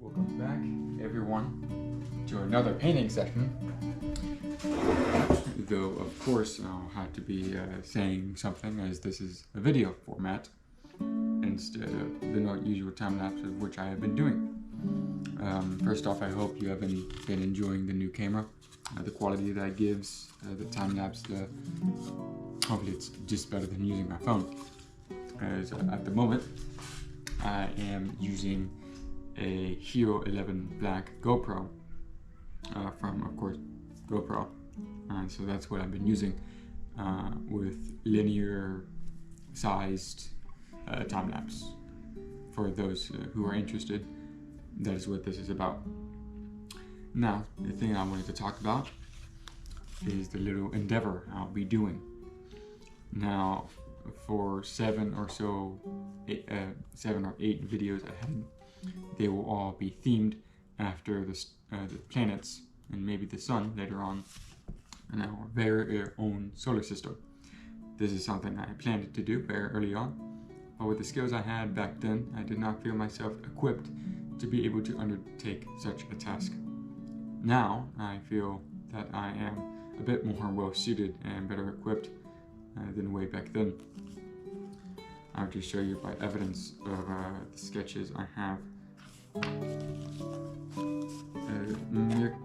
Welcome back, everyone, to another painting session. Though, of course, I'll have to be saying something, as this is a video format instead of the not usual time-lapse of which I have been doing. First off, I hope you have been enjoying the new camera, the quality that it gives, the time-lapse. Hopefully it's just better than using my phone, as at the moment I am using a Hero 11 Black GoPro from, of course, GoPro. So that's what I've been using with linear sized time-lapse. For those who are interested, that is what this is about. Now, the thing I wanted to talk about is the little endeavor I'll be doing. Now, for 7 or 8 videos ahead, they will all be themed after the planets and maybe the sun later on in our very own solar system. This is something I planned to do very early on, but with the skills I had back then, I did not feel myself equipped to be able to undertake such a task. Now, I feel that I am a bit more well suited and better equipped than way back then. I'll just show you by evidence of the sketches I have.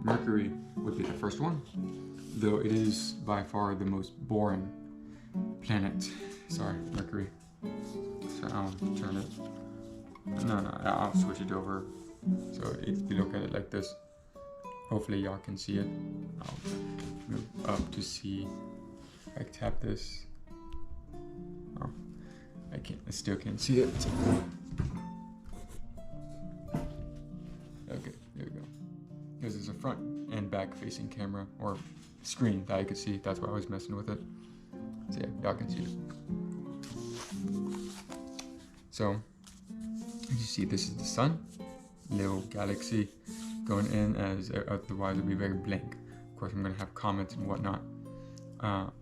Mercury would be the first one, though it is by far the most boring planet. Sorry, Mercury. So I'll turn it. No, I'll switch it over. So if you look at it like this, hopefully y'all can see it. I'll move up to see if I tap this. Oh, I still can't see it. Okay, there we go. This is a front and back facing camera, or screen that I could see. That's why I was messing with it. So yeah, y'all can see it. So, as you see, this is the sun, little galaxy going in, as otherwise it would be very blank. Of course, I'm going to have comets and whatnot.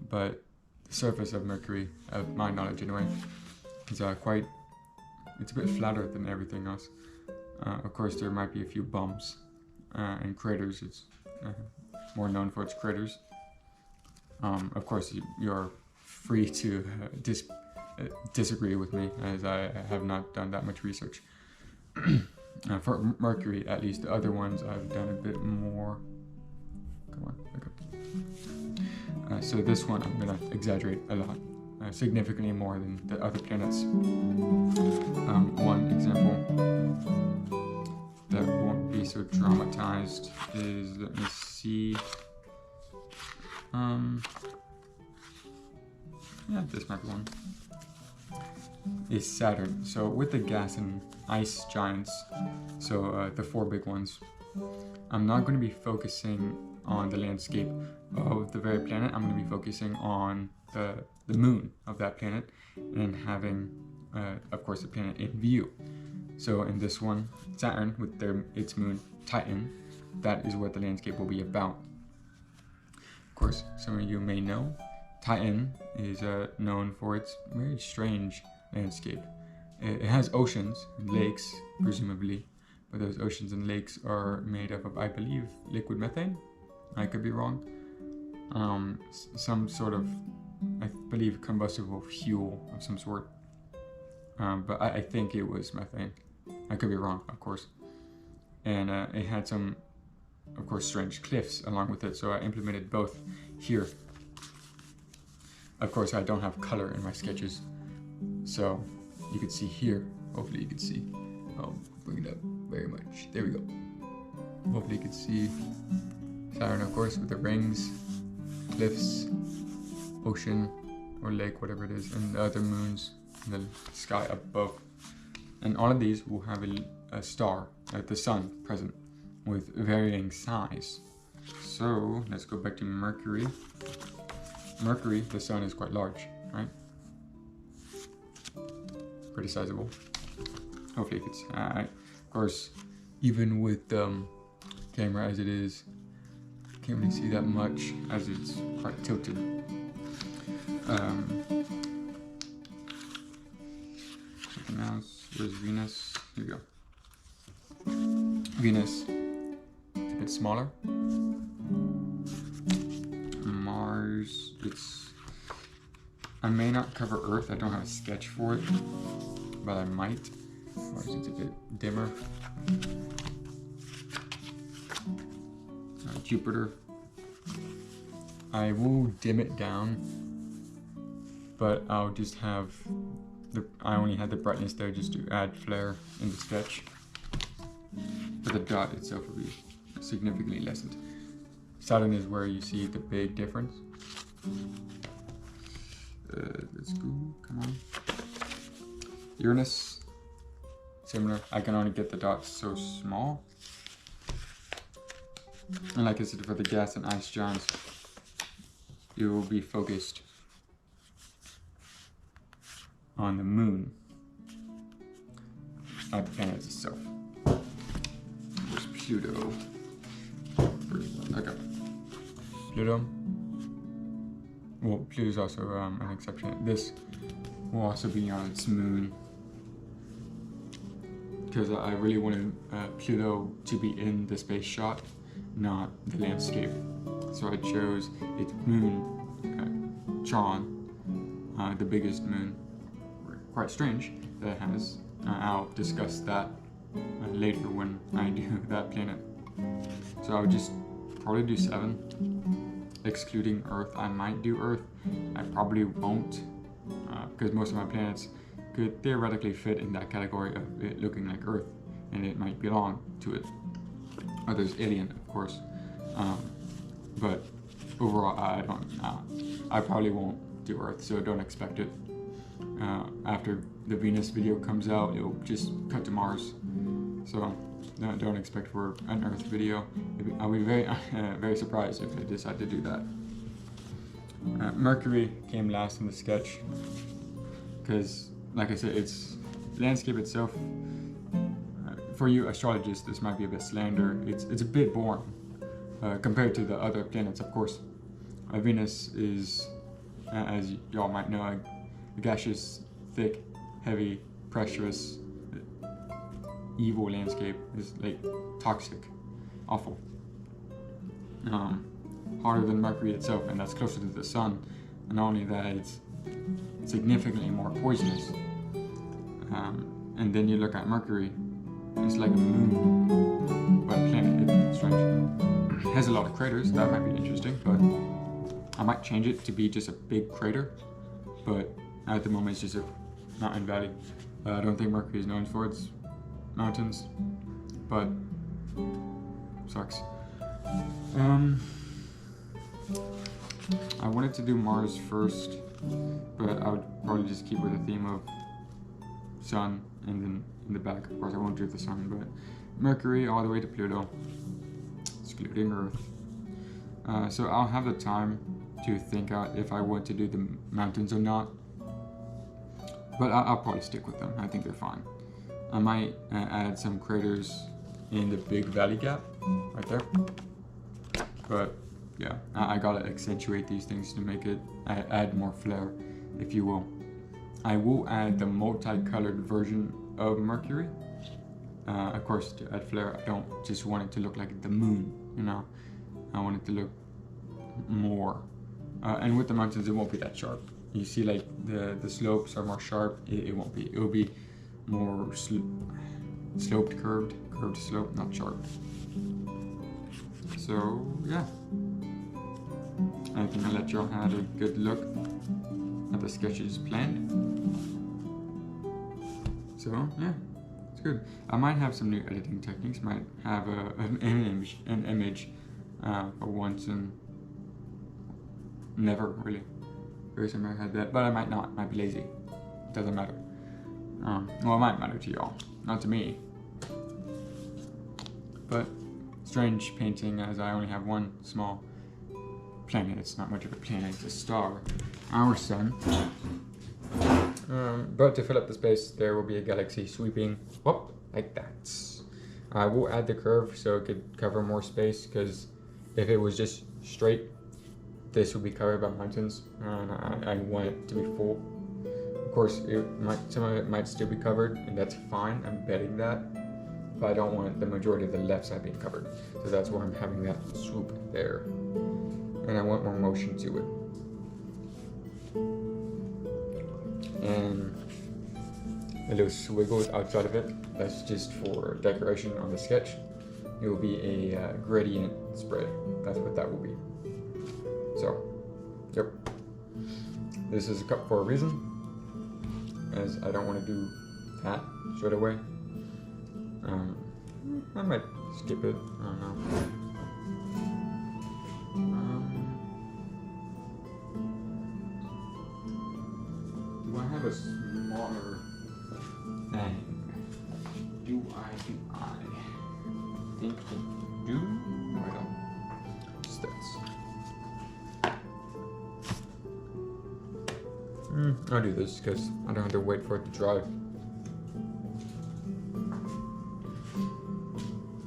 But the surface of Mercury, of my knowledge anyway, is it's a bit flatter than everything else. Of course, there might be a few bumps and craters. It's more known for its craters. Of course, you're free to disagree with me, as I have not done that much research. For Mercury, at least, the other ones I've done a bit more. Come on, look up. So this one I'm going to exaggerate a lot, significantly more than the other planets. One example that won't be so dramatized is, let me see, yeah, this might be one, is Saturn. So with the gas and ice giants, so the 4 big ones, I'm not going to be focusing on the landscape of the very planet. I'm going to be focusing on the moon of that planet and having, of course, the planet in view. So in this one, Saturn with its moon Titan, that is what the landscape will be about. Of course, some of you may know, Titan is known for its very strange landscape. It has oceans and lakes, presumably, but those oceans and lakes are made up of, I believe, liquid methane. I could be wrong. Some sort of, I believe, combustible fuel of some sort. But I think it was methane. I could be wrong, of course. And it had some, of course, strange cliffs along with it, so I implemented both here. Of course, I don't have color in my sketches, so you can see here. Hopefully you can see. I'll bring it up very much. There we go. Hopefully you can see Saturn, of course, with the rings, cliffs, ocean or lake, whatever it is, and the other moons in the sky above. And all of these will have a star, the sun, present with varying size. So let's go back to Mercury. Mercury, the sun is quite large, right? Pretty sizable. Hopefully it's, of course, even with camera as it is, can't really see that much as it's quite tilted. Something else. Where's Venus? Here we go. Venus, it's a bit smaller. Mars, I may not cover Earth, I don't have a sketch for it, but I might. Mars is a bit dimmer. Jupiter, I will dim it down, but I'll just have I only had the brightness there just to add flare in the sketch, but the dot itself will be significantly lessened. Saturn is where you see the big difference. Let's go, come on. Uranus, similar. I can only get the dots so small. And like I said, for the gas and ice giants, you will be focused on the moon, not the planet itself. Where's Pluto? Okay. Pluto. Well, Pluto's also an exception. This will also be on its moon, because I really wanted Pluto to be in the space shot, not the landscape. So I chose its moon, Charon, the biggest moon. Quite strange that it has. I'll discuss that later when I do that planet. So I would just probably do 7, excluding Earth. I might do Earth. I probably won't, because most of my planets could theoretically fit in that category of it looking like Earth, and it might belong to it. Or there's alien, of course. But overall, I probably won't do Earth, so don't expect it. After the Venus video comes out, it'll just cut to Mars. So don't expect for an Earth video. I'll be very, very surprised if they decide to do that. Mercury came last in the sketch, because, like I said, it's landscape itself. For you astrologists, this might be a bit slander. It's a bit boring compared to the other planets, of course. Venus is, as y'all might know, a gaseous, thick, heavy, pressurous, evil landscape. Is like toxic, awful. Harder than Mercury itself, and that's closer to the sun. And not only that, it's significantly more poisonous. And then you look at Mercury, it's like a moon, but a planet. It's strange. It has a lot of craters. That might be interesting, but I might change it to be just a big crater. But at the moment, it's just a mountain valley. I don't think Mercury is known for its mountains, but sucks. I wanted to do Mars first, but I would probably just keep with the theme of Sun, and then in the back, of course, I won't do the Sun, but Mercury all the way to Pluto, excluding Earth. So I'll have the time to think out if I want to do the mountains or not, but I'll probably stick with them. I think they're fine. I might add some craters in the big valley gap right there, but yeah, I gotta accentuate these things to make it add more flair, if you will. I will add the multicolored version of Mercury. Of course, to add flair, I don't just want it to look like the moon, you know. I want it to look more. And with the mountains, it won't be that sharp. You see, like the slopes are more sharp. It won't be. It will be more sloped, curved slope, not sharp. So yeah, I think I'll let y'all have a good look at the sketches planned. So yeah, it's good. I might have some new editing techniques. Might have an image for once and never really. Very similar had that, but I might not. Might be lazy. Doesn't matter. Well, it might matter to y'all, not to me. But strange painting, as I only have one small planet. It's not much of a planet, it's a star, our sun. But to fill up the space, there will be a galaxy sweeping up like that. I will add the curve so it could cover more space, because if it was just straight, this would be covered by mountains, and I want it to be full. Of course, some of it might still be covered, and that's fine. I'm betting that. but I don't want the majority of the left side being covered. So that's why I'm having that swoop there. And I want more motion to it. And a little squiggles outside of it, that's just for decoration on the sketch. It will be a gradient spray. That's what that will be. So, yep. This is a cup for a reason, as I don't want to do that straight away. I might skip it, I don't know. Do I have a smaller thing? Do I think I do? No, I don't. Just this. I'll do this because I don't have to wait for it to dry.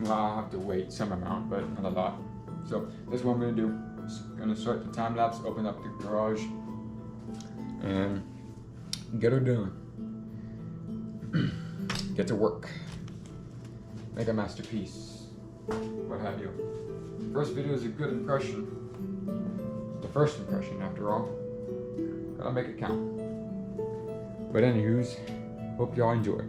Well, I'll have to wait some amount, but not a lot. So this is what I'm gonna do. I'm gonna start the time lapse, open up the garage, and get her done. Get to work. Make a masterpiece. What have you. First video is a good impression. The first impression, after all. Gotta make it count. But anywho's, hope y'all enjoy.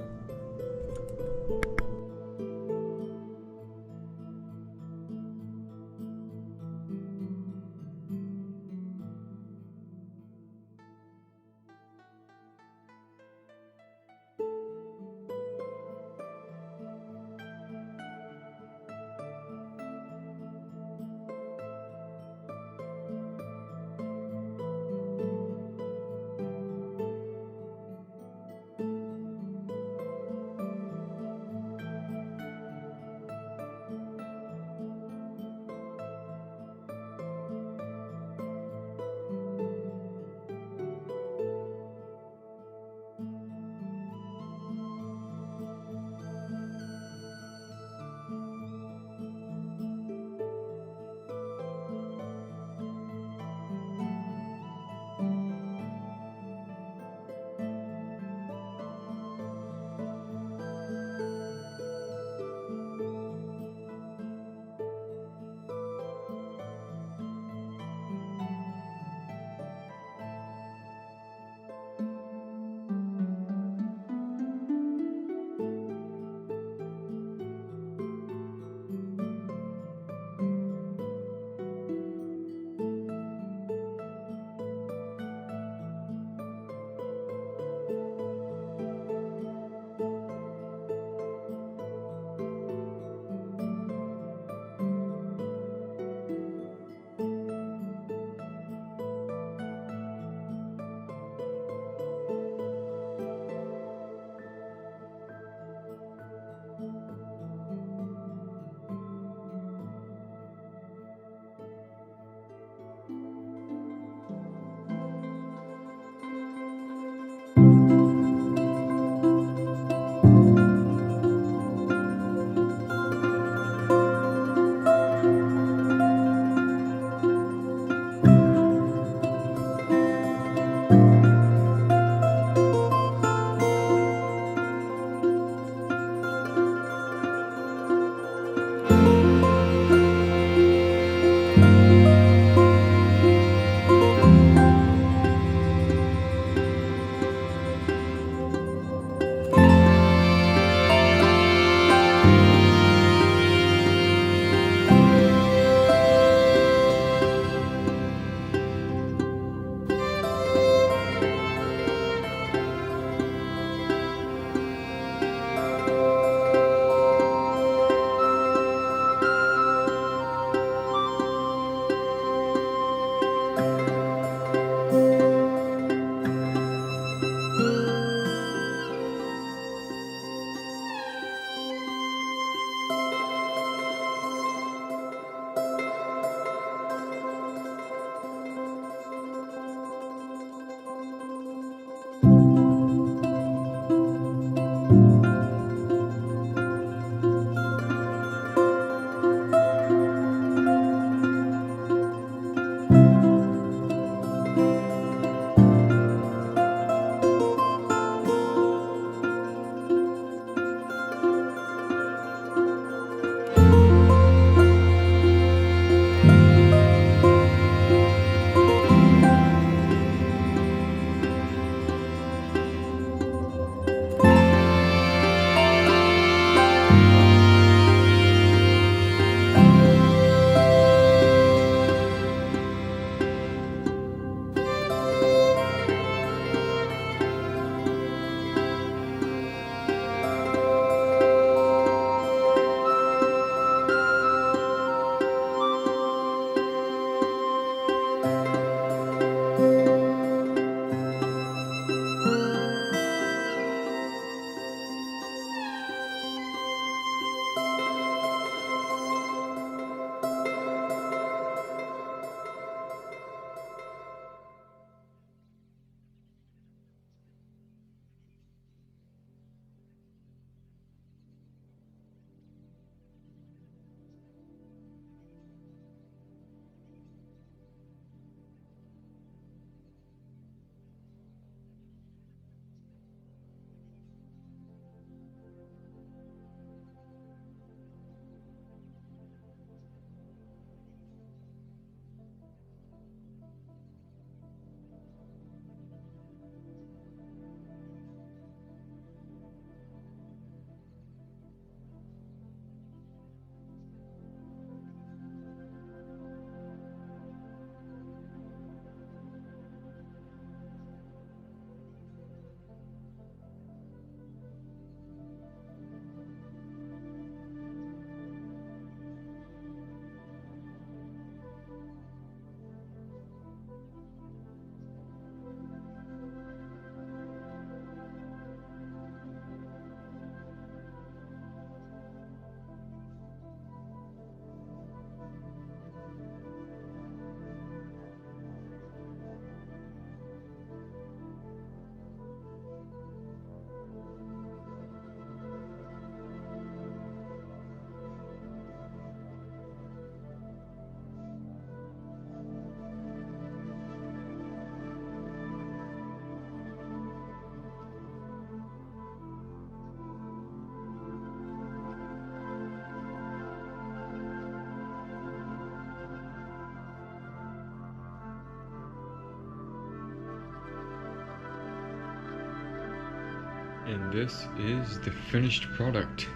And this is the finished product.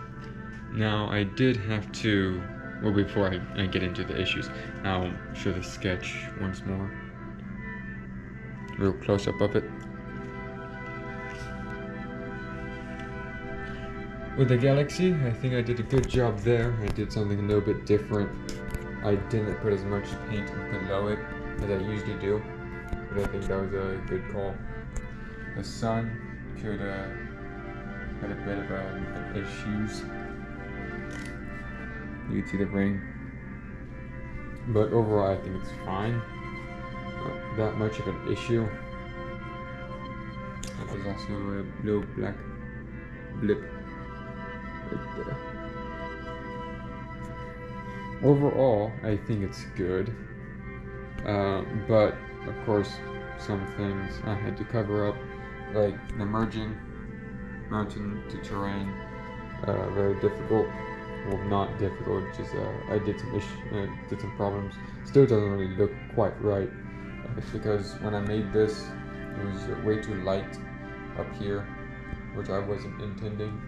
Now I did have to, well, before I get into the issues, I'll show the sketch once more. Real close up of it. With the galaxy, I think I did a good job there. I did something a little bit different. I didn't put as much paint below it as I usually do, but I think that was a good call. The sun could had a bit of issues. You can see the rain, but overall I think it's fine. Not that much of an issue. There's also a little black blip right there. Overall, I think it's good, but of course some things I had to cover up, like the merging mountain to terrain, very difficult. Well, not difficult, just I did some problems. Still doesn't really look quite right. It's because when I made this, it was way too light up here, which I wasn't intending.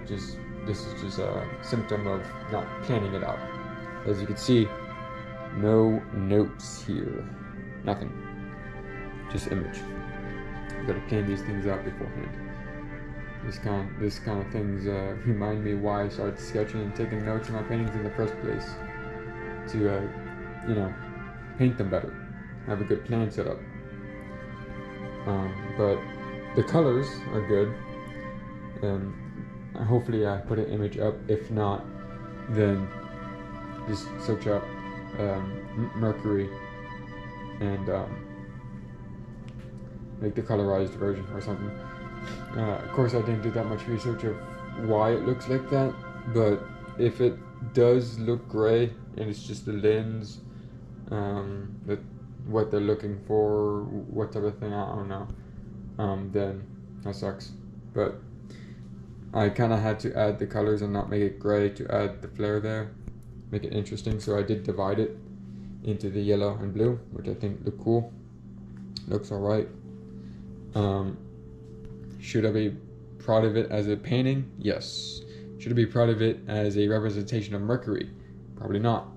This is just a symptom of not planning it out. As you can see, no notes here, nothing, just image. You gotta plan these things out beforehand. This kind of things remind me why I started sketching and taking notes in my paintings in the first place. To you know, paint them better, have a good plan set up. But the colors are good, and hopefully I put an image up. If not, then just search up Mercury and make the colorized version or something. Of course I didn't do that much research of why it looks like that, but if it does look gray and it's just the lens, what they're looking for, what type of thing, I don't know, then that sucks. But I kind of had to add the colors and not make it gray to add the flare there, make it interesting. So I did divide it into the yellow and blue, which I think look cool. Looks alright. Should I be proud of it as a painting? Yes. Should I be proud of it as a representation of Mercury? Probably not.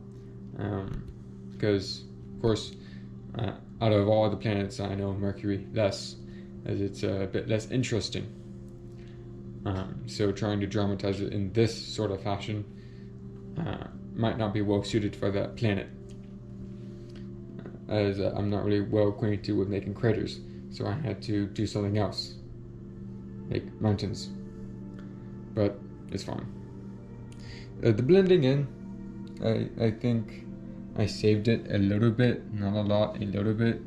Because, of course, out of all the planets, I know Mercury less, as it's a bit less interesting. So trying to dramatize it in this sort of fashion might not be well suited for that planet, as I'm not really well acquainted with making craters, so I had to do something else, like mountains. But it's fine. The blending in, I think I saved it a little bit, not a lot, a little bit.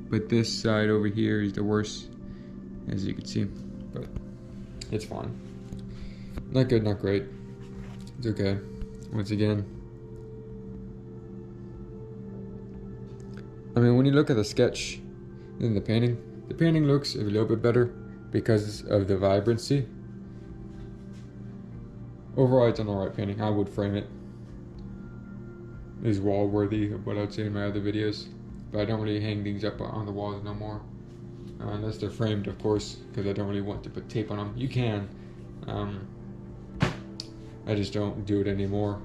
But this side over here is the worst, as you can see, but it's fine. Not good, not great. It's okay. Once again, I mean, when you look at the sketch in the painting looks a little bit better because of the vibrancy. Overall, it's an alright painting. I would frame it. It's wall worthy of what I'd say in my other videos, but I don't really hang things up on the walls no more. Unless they're framed, of course, because I don't really want to put tape on them. You can. I just don't do it anymore.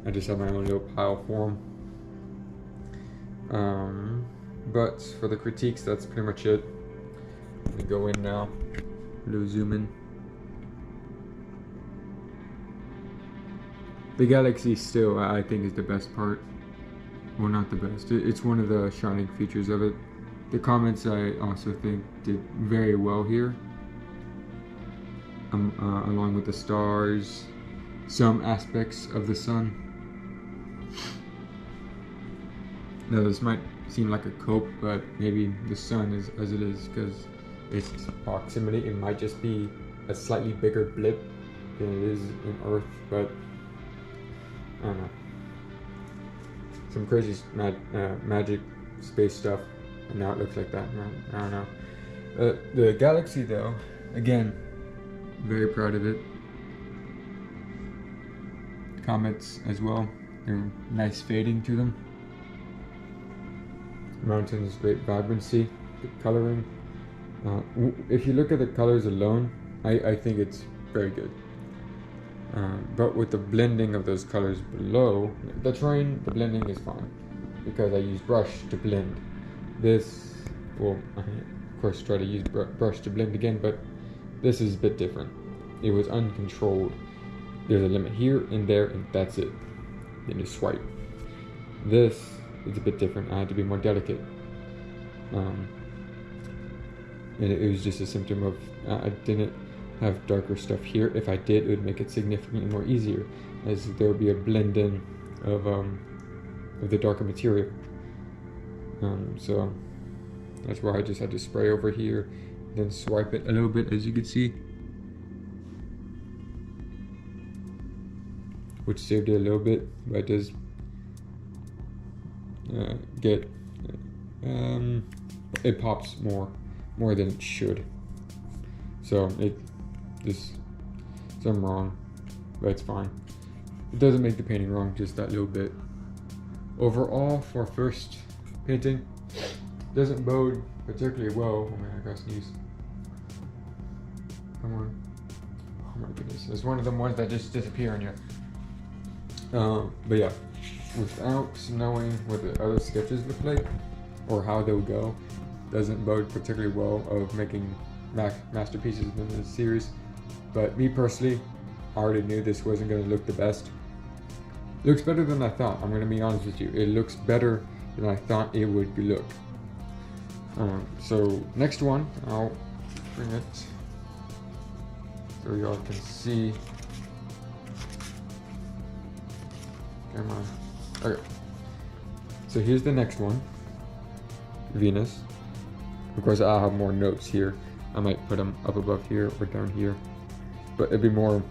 I just have my own little pile for them. But for the critiques, that's pretty much it. Let me go in now. A little zoom in. The galaxy still, I think, is the best part. Well, not the best. It's one of the shining features of it. The comments, I also think, did very well here. Along with the stars, some aspects of the sun. Now, this might seem like a cope, but maybe the sun is as it is because its proximity. It might just be a slightly bigger blip than it is in Earth, but I don't know. Some crazy magic space stuff, and now it looks like that. I don't know. The galaxy, though, again, very proud of it. Comets as well. They're nice fading to them. Mountains, great vibrancy, good coloring. If you look at the colors alone, I think it's very good. But with the blending of those colors below, the blending is fine because I use brush to blend. This, well, I of course try to use brush to blend again, but this is a bit different. It was uncontrolled. There's a limit here and there, and that's it. Then you swipe. This is a bit different. I had to be more delicate. And it was just a symptom of I didn't have darker stuff here. If I did, it would make it significantly more easier, as there would be a blend in of the darker material. So that's why I just had to spray over here, then swipe it a little bit, as you can see, which saved it a little bit, but it does get it pops more than it should. So I'm wrong, but it's fine. It doesn't make the painting wrong, just that little bit. Overall, for first painting, doesn't bode particularly well. Oh man, I gotta sneeze. Come on. Oh my goodness, it's one of them ones that just disappear on you. But yeah, without knowing what the other sketches look like or how they'll go, doesn't bode particularly well of making masterpieces in this series. But me personally, I already knew this wasn't going to look the best. It looks better than I thought. I'm going to be honest with you. It looks better than I thought it would look. So next one, I'll bring it so y'all can see. Come on. Okay. So here's the next one, Venus. Of course, I'll have more notes here. I might put them up above here or down here, but it'd be more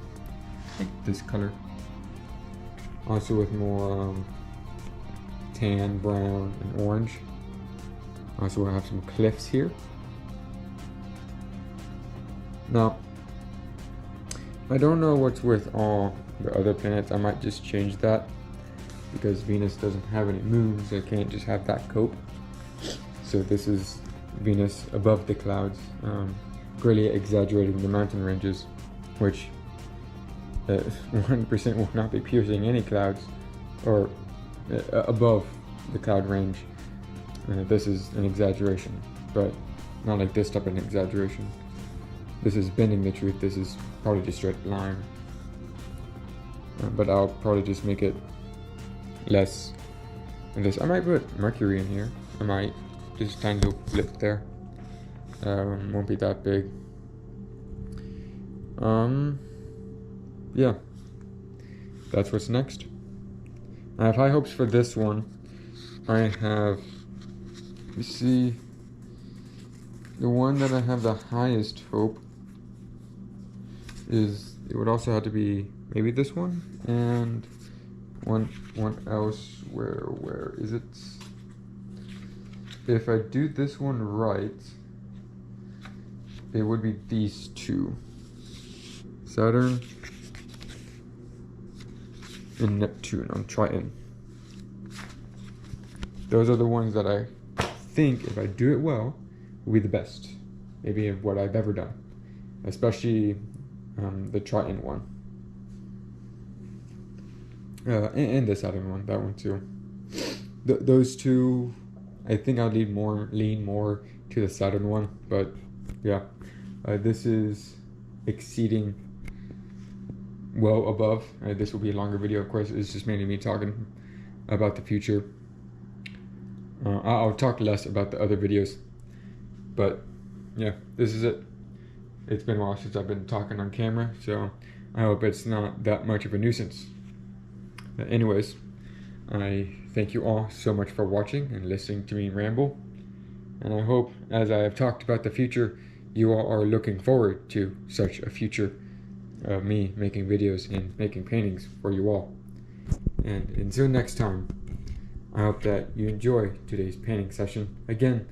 like this color. Also with more tan, brown, and orange. Also, I have some cliffs here. Now, I don't know what's with all the other planets. I might just change that because Venus doesn't have any moons. I can't just have that cope. So this is Venus above the clouds, greatly exaggerating the mountain ranges, which 1% will not be piercing any clouds or above the cloud range. This is an exaggeration, but not like this type of an exaggeration. This is bending the truth. This is probably just straight line, but I'll probably just make it less than this. I might put Mercury in here. I might just a tiny little flip there. Won't be that big. Yeah, that's what's next. I have high hopes for this one. I have, you see, the one that I have the highest hope is, it would also have to be maybe this one and one else. Where is it? If I do this one right, it would be these two, Saturn and Neptune on Triton. Those are the ones that I think, if I do it well, will be the best, maybe of what I've ever done, especially the Triton one, and the Saturn one, that one too. Those two, I think I'll lean more to the Saturn one, but yeah, this is exceeding well above. This will be a longer video, of course. It's just mainly me talking about the future. I'll talk less about the other videos, but yeah, this is it. It's been a while since I've been talking on camera, so I hope it's not that much of a nuisance. Anyways, I thank you all so much for watching and listening to me ramble, and I hope, as I have talked about the future, you all are looking forward to such a future of me making videos and making paintings for you all. And until next time, I hope that you enjoy today's painting session again,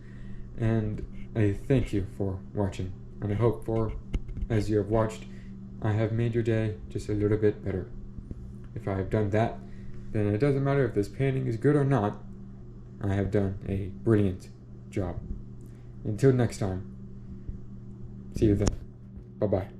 and I thank you for watching, and I hope for, as you have watched, I have made your day just a little bit better. If I have done that, then it doesn't matter if this painting is good or not, I have done a brilliant job. Until next time, See you then. Bye-bye.